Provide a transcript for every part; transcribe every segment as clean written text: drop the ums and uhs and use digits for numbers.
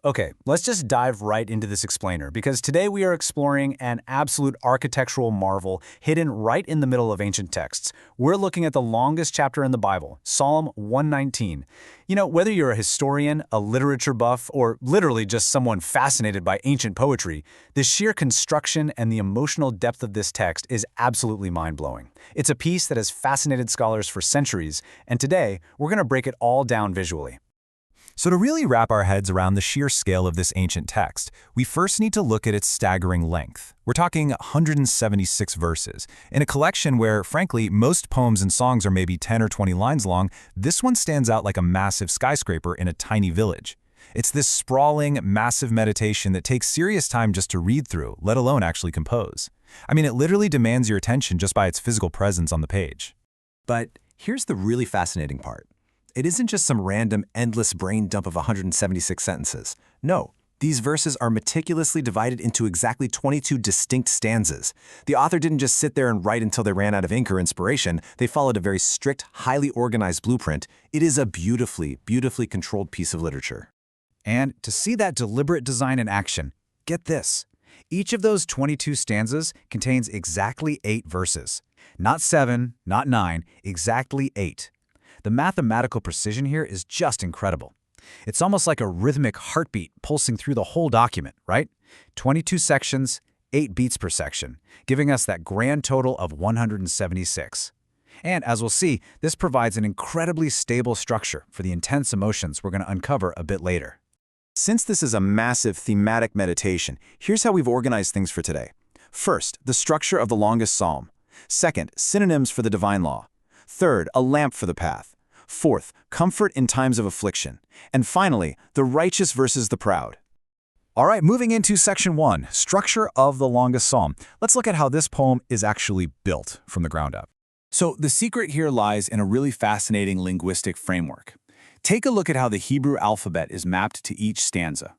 Okay, let's just dive right into this explainer because today we are exploring an absolute architectural marvel hidden right in the middle of ancient texts. We're looking at the longest chapter in the Bible, Psalm 119. Whether you're a historian, a literature buff, or literally just someone fascinated by ancient poetry, the sheer construction and the emotional depth of this text is absolutely mind-blowing. It's a piece that has fascinated scholars for centuries, and today we're going to break it all down visually. So to really wrap our heads around the sheer scale of this ancient text, we first need to look at its staggering length. We're talking 176 verses. In a collection where, frankly, most poems and songs are maybe 10 or 20 lines long, this one stands out like a massive skyscraper in a tiny village. It's this sprawling, massive meditation that takes serious time just to read through, let alone actually compose. I mean, it literally demands your attention just by its physical presence on the page. But here's the really fascinating part. It isn't just some random, endless brain dump of 176 sentences. No, these verses are meticulously divided into exactly 22 distinct stanzas. The author didn't just sit there and write until they ran out of ink or inspiration. They followed a very strict, highly organized blueprint. It is a beautifully, beautifully controlled piece of literature. And to see that deliberate design in action, get this. Each of those 22 stanzas contains exactly 8 verses. Not 7, not 9, exactly 8. The mathematical precision here is just incredible. It's almost like a rhythmic heartbeat pulsing through the whole document, right? 22 sections, 8 beats per section, giving us that grand total of 176. And as we'll see, this provides an incredibly stable structure for the intense emotions we're going to uncover a bit later. Since this is a massive thematic meditation, here's how we've organized things for today. First, the structure of the longest psalm. Second, synonyms for the divine law. Third, a lamp for the path. Fourth, comfort in times of affliction. And finally, the righteous versus the proud. All right, moving into section 1, structure of the longest psalm. Let's look at how this poem is actually built from the ground up. So the secret here lies in a really fascinating linguistic framework. Take a look at how the Hebrew alphabet is mapped to each stanza.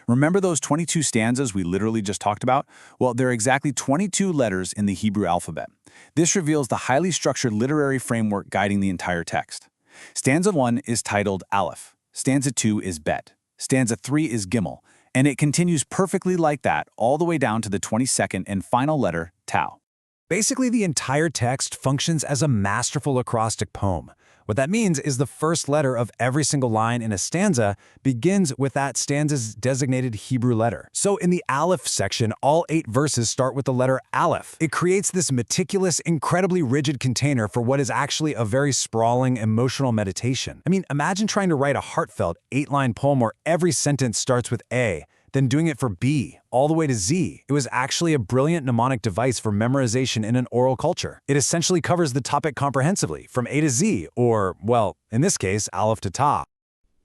Remember those 22 stanzas we literally just talked about? Well, there are exactly 22 letters in the Hebrew alphabet. This reveals the highly structured literary framework guiding the entire text. Stanza 1 is titled Aleph. Stanza 2 is Bet. Stanza 3 is Gimel. And it continues perfectly like that all the way down to the 22nd and final letter, Tau. Basically, the entire text functions as a masterful acrostic poem. What that means is the first letter of every single line in a stanza begins with that stanza's designated Hebrew letter. So in the Aleph section, all 8 verses start with the letter Aleph. It creates this meticulous, incredibly rigid container for what is actually a very sprawling, emotional meditation. I mean, imagine trying to write a heartfelt 8-line poem where every sentence starts with A, then doing it for B, all the way to Z. It was actually a brilliant mnemonic device for memorization in an oral culture. It essentially covers the topic comprehensively, from A to Z, or, well, in this case, Aleph to Ta.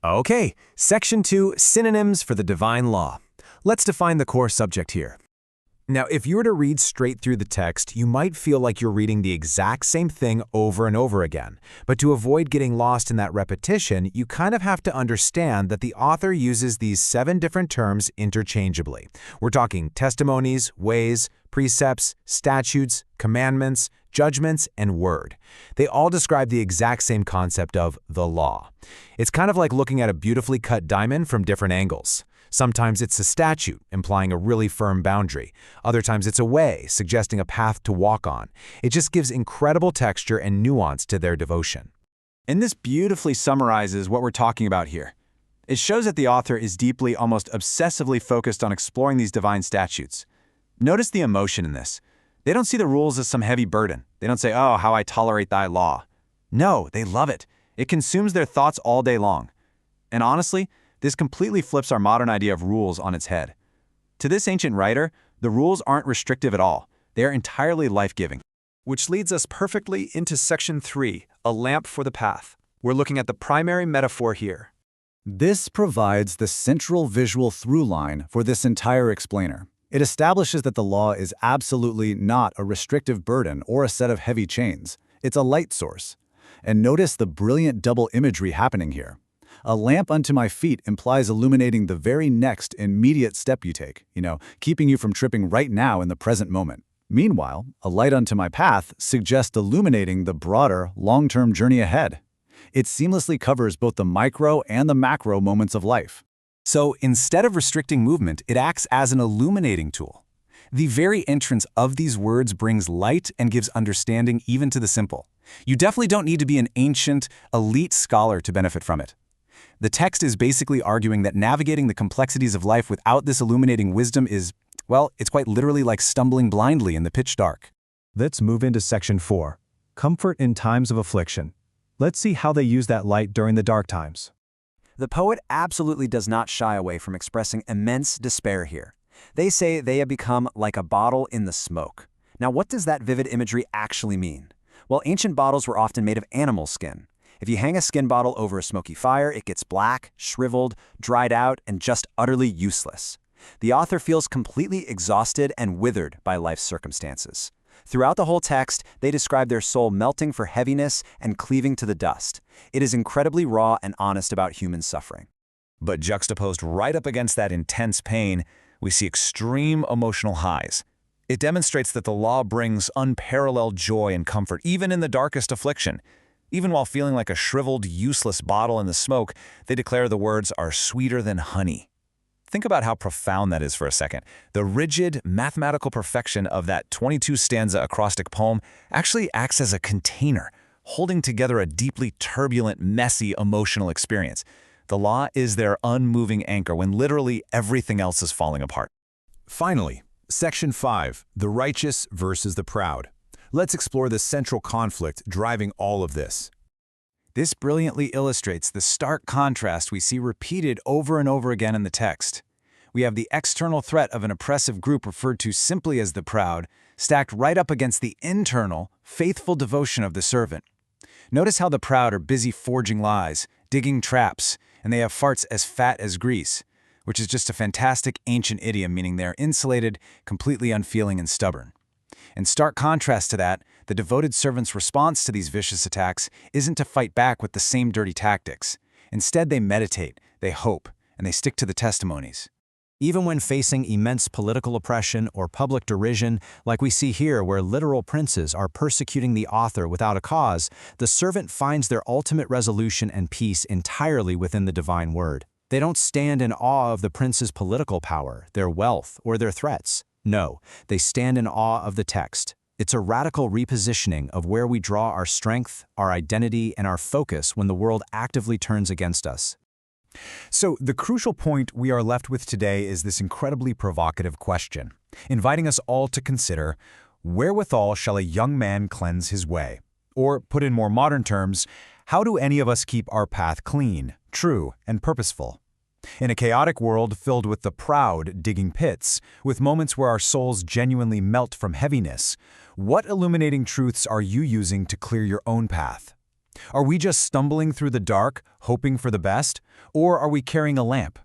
Okay, section 2, synonyms for the divine law. Let's define the core subject here. Now, if you were to read straight through the text, you might feel like you're reading the exact same thing over and over again. But to avoid getting lost in that repetition, you kind of have to understand that the author uses these 7 different terms interchangeably. We're talking testimonies, ways, precepts, statutes, commandments, judgments, and word. They all describe the exact same concept of the law. It's kind of like looking at a beautifully cut diamond from different angles. Sometimes it's a statute, implying a really firm boundary. Other times it's a way, suggesting a path to walk on. It just gives incredible texture and nuance to their devotion. And this beautifully summarizes what we're talking about here. It shows that the author is deeply, almost obsessively focused on exploring these divine statutes. Notice the emotion in this. They don't see the rules as some heavy burden. They don't say, "Oh, how I tolerate thy law." No, they love it. It consumes their thoughts all day long. And honestly, this completely flips our modern idea of rules on its head. To this ancient writer, the rules aren't restrictive at all. They are entirely life-giving. Which leads us perfectly into section 3, a lamp for the path. We're looking at the primary metaphor here. This provides the central visual through line for this entire explainer. It establishes that the law is absolutely not a restrictive burden or a set of heavy chains. It's a light source. And notice the brilliant double imagery happening here. A lamp unto my feet implies illuminating the very next immediate step you take, keeping you from tripping right now in the present moment. Meanwhile, a light unto my path suggests illuminating the broader, long-term journey ahead. It seamlessly covers both the micro and the macro moments of life. So instead of restricting movement, it acts as an illuminating tool. The very entrance of these words brings light and gives understanding even to the simple. You definitely don't need to be an ancient, elite scholar to benefit from it. The text is basically arguing that navigating the complexities of life without this illuminating wisdom is, well, it's quite literally like stumbling blindly in the pitch dark. Let's move into section 4, comfort in times of affliction. Let's see how they use that light during the dark times. The poet absolutely does not shy away from expressing immense despair here. They say they have become like a bottle in the smoke. Now, what does that vivid imagery actually mean? Well, ancient bottles were often made of animal skin. If you hang a skin bottle over a smoky fire, it gets black, shriveled, dried out, and just utterly useless. The author feels completely exhausted and withered by life's circumstances. Throughout the whole text, they describe their soul melting for heaviness and cleaving to the dust. It is incredibly raw and honest about human suffering. But juxtaposed right up against that intense pain, we see extreme emotional highs. It demonstrates that the law brings unparalleled joy and comfort, even in the darkest affliction. Even while feeling like a shriveled, useless bottle in the smoke, they declare the words are sweeter than honey. Think about how profound that is for a second. The rigid, mathematical perfection of that 22-stanza acrostic poem actually acts as a container, holding together a deeply turbulent, messy emotional experience. The law is their unmoving anchor when literally everything else is falling apart. Finally, Section 5, the righteous versus the proud. Let's explore the central conflict driving all of this. This brilliantly illustrates the stark contrast we see repeated over and over again in the text. We have the external threat of an oppressive group referred to simply as the proud, stacked right up against the internal, faithful devotion of the servant. Notice how the proud are busy forging lies, digging traps, and they have farts as fat as grease, which is just a fantastic ancient idiom meaning they're insulated, completely unfeeling and stubborn. In stark contrast to that, the devoted servant's response to these vicious attacks isn't to fight back with the same dirty tactics. Instead, they meditate, they hope, and they stick to the testimonies. Even when facing immense political oppression or public derision, like we see here where literal princes are persecuting the author without a cause, the servant finds their ultimate resolution and peace entirely within the divine word. They don't stand in awe of the prince's political power, their wealth, or their threats. No, they stand in awe of the text. It's a radical repositioning of where we draw our strength, our identity, and our focus when the world actively turns against us. So the crucial point we are left with today is this incredibly provocative question, inviting us all to consider, wherewithal shall a young man cleanse his way? Or, put in more modern terms, how do any of us keep our path clean, true, and purposeful? In a chaotic world filled with the proud digging pits, with moments where our souls genuinely melt from heaviness, what illuminating truths are you using to clear your own path? Are we just stumbling through the dark, hoping for the best? Or are we carrying a lamp,